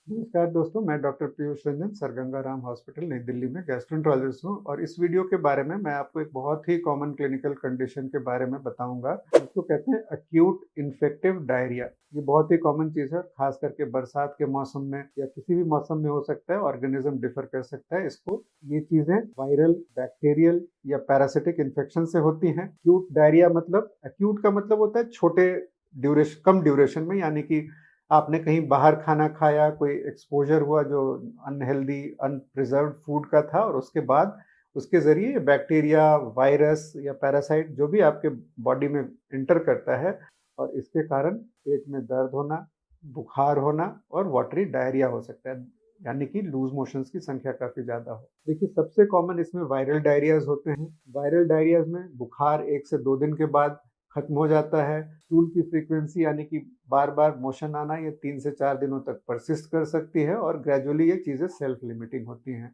नमस्कार दोस्तों, मैं doctor Piyush Ranjan sir Gangaram hospital नई दिल्ली में गैस्ट्रोएंटरोलॉजिस्ट हूँ और इस वीडियो के बारे में मैं आपको एक बहुत ही कॉमन क्लिनिकल कंडीशन के बारे में बताऊंगा जिसको कहते हैं एक्यूट इन्फेक्टिव डायरिया। ये बहुत ही कॉमन चीज़ है, खास करके बरसात के मौसम में या किसी भी मौसम में हो सकता है। ऑर्गेनिज्म डिफर कर सकता है इसको। ये चीज़ें वायरल, बैक्टीरियल या पैरासिटिक इन्फेक्शन से होती हैं। एक्यूट डायरिया मतलब, एक्यूट का मतलब होता है छोटे ड्यूरेशन, कम ड्यूरेशन में, यानी कि आपने कहीं बाहर खाना खाया, कोई एक्सपोजर हुआ जो अनहेल्दी अनप्रिजर्व्ड फूड का था और उसके बाद उसके ज़रिए बैक्टीरिया, वायरस या पैरासाइट जो भी आपके बॉडी में इंटर करता है और इसके कारण पेट में दर्द होना, बुखार होना और वाटरी डायरिया हो सकता है, यानी कि लूज मोशंस की संख्या काफ़ी ज़्यादा हो। देखिए, सबसे कॉमन इसमें वायरल डायरियाज होते हैं। वायरल डायरियाज में बुखार 1 से 2 दिन के बाद खत्म हो जाता है। स्टूल की फ्रीक्वेंसी यानी कि बार-बार मोशन आना ये 3 से 4 दिनों तक परसिस्ट कर सकती है और ग्रेजुअली ये चीज़ें सेल्फ लिमिटिंग होती हैं।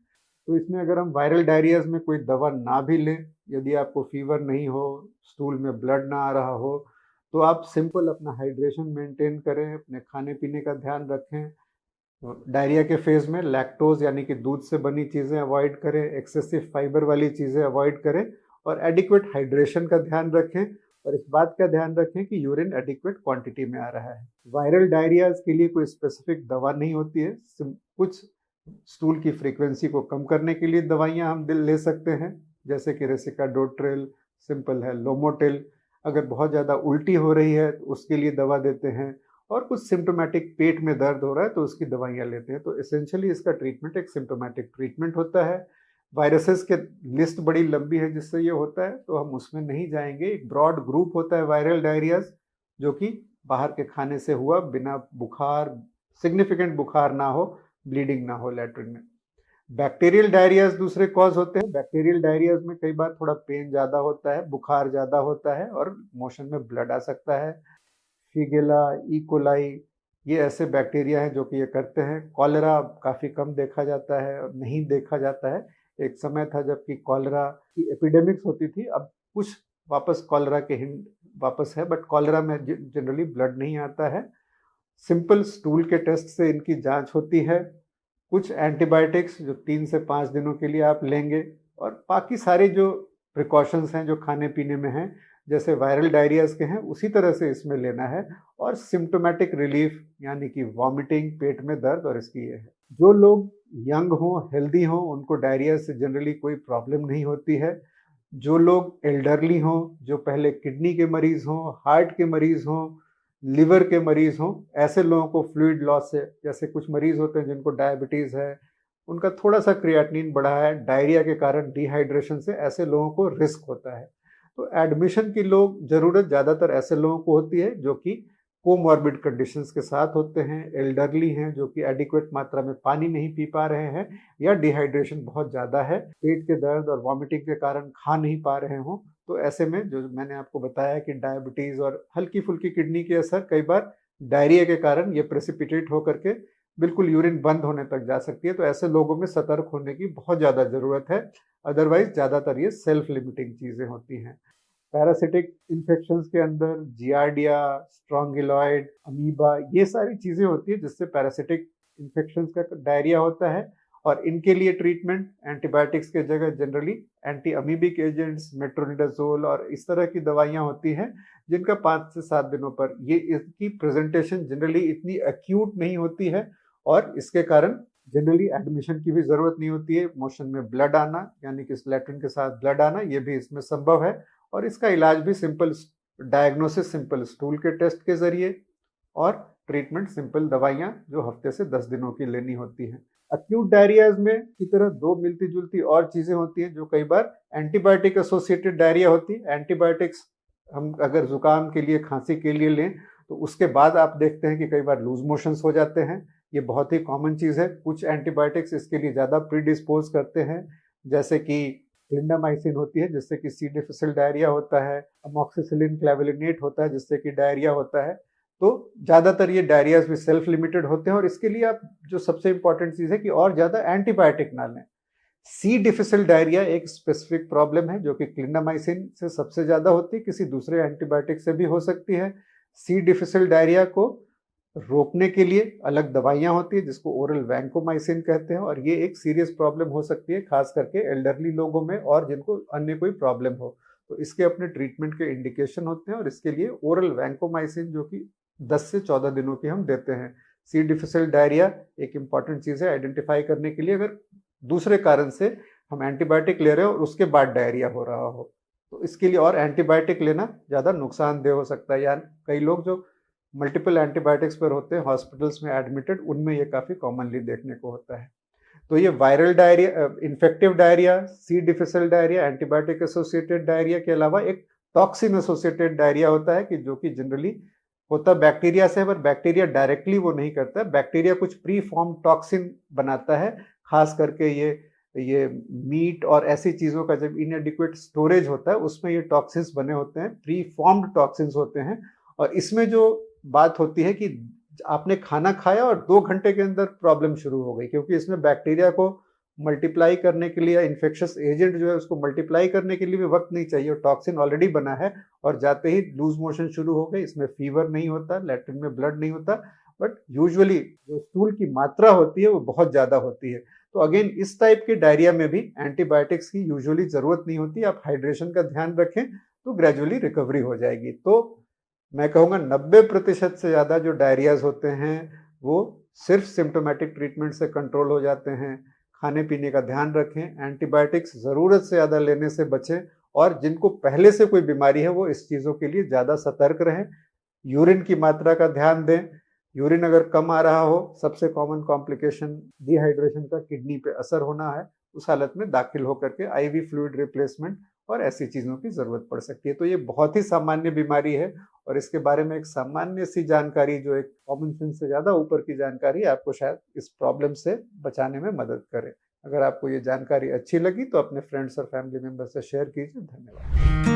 तो इसमें अगर हम वायरल डायरियाज़ में कोई दवा ना भी लें, यदि आपको फीवर नहीं हो, स्टूल में ब्लड ना आ रहा हो, तो आप सिंपल अपना हाइड्रेशन मेंटेन करें, अपने खाने-पीने का ध्यान रखें। डायरिया के फेज़ में लैक्टोज़ यानी कि दूध से बनी चीज़ें अवॉइड करें, एक्सेसिव फाइबर वाली चीज़ें अवॉइड करें और एडिक्वेट हाइड्रेशन का ध्यान रखें और इस बात का ध्यान रखें कि यूरिन एडिक्वेट क्वांटिटी में आ रहा है। वायरल डायरियाज़ के लिए कोई स्पेसिफिक दवा नहीं होती है। कुछ स्टूल की फ्रीक्वेंसी को कम करने के लिए दवाइयाँ हम ले सकते हैं, जैसे कि रेसिकाडोट्रिल, सिंपल है लोमोटिल। अगर बहुत ज़्यादा उल्टी हो रही है तो उसके लिए दवा देते हैं और कुछ सिम्टोमेटिक पेट में दर्द हो रहा है तो उसकी दवाइयाँ लेते हैं। तो एसेंशियली इसका ट्रीटमेंट एक सिम्टोमेटिक ट्रीटमेंट होता है। वायरसेस के लिस्ट बड़ी लंबी है जिससे ये होता है, तो हम उसमें नहीं जाएंगे। एक ब्रॉड ग्रुप होता है वायरल डायरियाज, जो कि बाहर के खाने से हुआ, बिना बुखार, सिग्निफिकेंट बुखार ना हो, ब्लीडिंग ना हो लैट्रिन में। बैक्टीरियल डायरियाज दूसरे कॉज होते हैं। बैक्टीरियल डायरियाज में कई बार थोड़ा पेन ज़्यादा होता है, बुखार ज़्यादा होता है और मोशन में ब्लड आ सकता है। शिगेला, ई कोलाई, ये ऐसे बैक्टीरिया हैं जो कि ये करते हैं। कॉलेरा काफ़ी कम देखा जाता है और नहीं देखा जाता है। एक समय था जबकि कॉलेरा की एपिडेमिक्स होती थी, अब कुछ वापस कॉलेरा के हिंट वापस है, बट कॉलेरा में जनरली ब्लड नहीं आता है। सिंपल स्टूल के टेस्ट से इनकी जांच होती है। कुछ एंटीबायोटिक्स जो 3 से 5 दिनों के लिए आप लेंगे और बाकी सारे जो प्रिकॉशंस हैं जो खाने पीने में हैं, जैसे वायरल डायरियाज के हैं उसी तरह से इसमें लेना है। और सिम्टोमेटिक रिलीफ यानी कि वॉमिटिंग, पेट में दर्द और इसकी ये है। जो लोग यंग हों, हेल्दी हों, उनको डायरिया से जनरली कोई प्रॉब्लम नहीं होती है। जो लोग एल्डरली हों, जो पहले किडनी के मरीज हों, हार्ट के मरीज हों, लिवर के मरीज हों, ऐसे लोगों को फ्लूइड लॉस से, जैसे कुछ मरीज होते हैं जिनको डायबिटीज़ है, उनका थोड़ा सा क्रिएटिनिन बढ़ा है, डायरिया के कारण डिहाइड्रेशन से, ऐसे लोगों को रिस्क होता है। तो एडमिशन की लोग ज़रूरत ज़्यादातर ऐसे लोगों को होती है जो कि कोमॉर्बिड कंडीशंस के साथ होते हैं, एल्डरली हैं, जो कि एडिक्वेट मात्रा में पानी नहीं पी पा रहे हैं या डिहाइड्रेशन बहुत ज़्यादा है, पेट के दर्द और वॉमिटिंग के कारण खा नहीं पा रहे हों। तो ऐसे में जो मैंने आपको बताया कि डायबिटीज़ और हल्की-फुल्की किडनी के असर कई बार डायरिया के कारण ये प्रेसिपिटेट होकर के बिल्कुल यूरिन बंद होने तक जा सकती है। तो ऐसे लोगों में सतर्क होने की बहुत ज़्यादा ज़रूरत है। अदरवाइज़ ज़्यादातर ये सेल्फ लिमिटिंग चीज़ें होती हैं। पैरासिटिक इन्फेक्शंस के अंदर जियार्डिया, स्ट्रोंगिलॉइड, अमीबा, ये सारी चीज़ें होती है जिससे पैरासिटिक इन्फेक्शंस का डायरिया होता है और इनके लिए ट्रीटमेंट एंटीबायोटिक्स के जगह generally anti amoebic agents, metronidazole और इस तरह की दवाइयाँ होती हैं, जिनका 5 से 7 दिनों पर, ये इसकी प्रेजेंटेशन जनरली इतनी एक्यूट नहीं होती है और इसके कारण जनरली एडमिशन की भी ज़रूरत नहीं होती है। मोशन में ब्लड आना यानी कि लैट्रिन के साथ ब्लड आना, ये भी इसमें संभव है और इसका इलाज भी सिंपल डायग्नोसिस, सिंपल स्टूल के टेस्ट के ज़रिए और ट्रीटमेंट सिंपल दवाइयाँ जो हफ्ते से 10 दिनों की लेनी होती हैं। एक्यूट डायरियाज में की तरह 2 मिलती-जुलती और चीज़ें होती हैं जो कई बार एंटीबायोटिक एसोसिएटेड डायरिया होती है। एंटीबायोटिक्स हम अगर ज़ुकाम के लिए, खाँसी के लिए लें, तो उसके बाद आप देखते हैं कि कई बार लूज़ मोशंस हो जाते हैं। ये बहुत ही कॉमन चीज़ है। कुछ एंटीबायोटिक्स इसके लिए ज़्यादा प्रीडिस्पोज़ करते हैं, जैसे कि क्लिंडामाइसिन होती है जिससे कि सी डिफिसिल डायरिया होता है, अमोक्सिसिलिन क्लेवेलिनेट होता है जिससे कि डायरिया होता है। तो ज़्यादातर ये डायरियाज भी सेल्फ लिमिटेड होते हैं और इसके लिए आप, जो सबसे इंपॉर्टेंट चीज़ है कि और ज़्यादा एंटीबायोटिक ना लें। सी डिफिसिल डायरिया एक स्पेसिफिक प्रॉब्लम है जो कि क्लिंडामाइसिन से सबसे ज़्यादा होती है, किसी दूसरे एंटीबायोटिक से भी हो सकती है। सी डिफिसिल डायरिया को रोकने के लिए अलग दवाइयाँ होती है जिसको ओरल वैंकोमाइसिन कहते हैं, और ये एक सीरियस प्रॉब्लम हो सकती है खास करके एल्डरली लोगों में और जिनको अन्य कोई प्रॉब्लम हो। तो इसके अपने ट्रीटमेंट के इंडिकेशन होते हैं और इसके लिए ओरल वैंकोमाइसिन जो कि 10 से 14 दिनों की हम देते हैं। सी डिफिसिल डायरिया एक इम्पॉर्टेंट चीज़ है आइडेंटिफाई करने के लिए, अगर दूसरे कारण से हम एंटीबायोटिक ले रहे हो और उसके बाद डायरिया हो रहा हो तो इसके लिए, और एंटीबायोटिक लेना ज़्यादा नुकसानदेह हो सकता है। या कई लोग जो मल्टीपल एंटीबायोटिक्स पर होते हैं हॉस्पिटल्स में एडमिटेड, उनमें ये काफ़ी कॉमनली देखने को होता है। तो ये viral diarrhoea, infective diarrhoea, C difficile diarrhoea, antibiotic associated diarrhoea के अलावा एक टॉक्सिन एसोसिएटेड डायरिया होता है कि जो कि जनरली होता बैक्टीरिया से, पर बैक्टीरिया डायरेक्टली वो नहीं करता। बैक्टीरिया कुछ प्री फॉर्म टॉक्सिन बनाता है, खास करके ये मीट और ऐसी चीज़ों का जब इनएडिक्वेट स्टोरेज होता है उसमें ये टॉक्सिन्स बने होते हैं, प्री फॉर्म्ड टॉक्सिन्स होते हैं। और इसमें जो बात होती है कि आपने खाना खाया और 2 घंटे के अंदर प्रॉब्लम शुरू हो गई, क्योंकि इसमें बैक्टीरिया को मल्टीप्लाई करने के लिए, इन्फेक्शियस एजेंट जो है उसको मल्टीप्लाई करने के लिए भी वक्त नहीं चाहिए, टॉक्सिन ऑलरेडी बना है और जाते ही लूज मोशन शुरू हो गए। इसमें फीवर नहीं होता, लैट्रिन में ब्लड नहीं होता, बट यूजुअली जो स्टूल की मात्रा होती है वो बहुत ज़्यादा होती है। तो अगेन इस टाइप के डायरिया में भी एंटीबायोटिक्स की यूजुअली ज़रूरत नहीं होती। आप हाइड्रेशन का ध्यान रखें तो ग्रेजुअली रिकवरी हो जाएगी। तो मैं कहूँगा 90% से ज़्यादा जो डायरियाज होते हैं वो सिर्फ सिम्टोमेटिक ट्रीटमेंट से कंट्रोल हो जाते हैं। खाने पीने का ध्यान रखें, एंटीबायोटिक्स ज़रूरत से ज़्यादा लेने से बचें, और जिनको पहले से कोई बीमारी है वो इस चीज़ों के लिए ज़्यादा सतर्क रहें। यूरिन की मात्रा का ध्यान दें, यूरिन अगर कम आ रहा हो, सबसे कॉमन कॉम्प्लिकेशन डिहाइड्रेशन का किडनी पे असर होना है, उस हालत में दाखिल होकर के आईवी फ्लूइड रिप्लेसमेंट और ऐसी चीज़ों की ज़रूरत पड़ सकती है। तो ये बहुत ही सामान्य बीमारी है और इसके बारे में एक सामान्य सी जानकारी, जो एक कॉमन सेंस से ज़्यादा ऊपर की जानकारी, आपको शायद इस प्रॉब्लम से बचाने में मदद करे। अगर आपको ये जानकारी अच्छी लगी तो अपने फ्रेंड्स और फैमिली मेम्बर से शेयर कीजिए। धन्यवाद।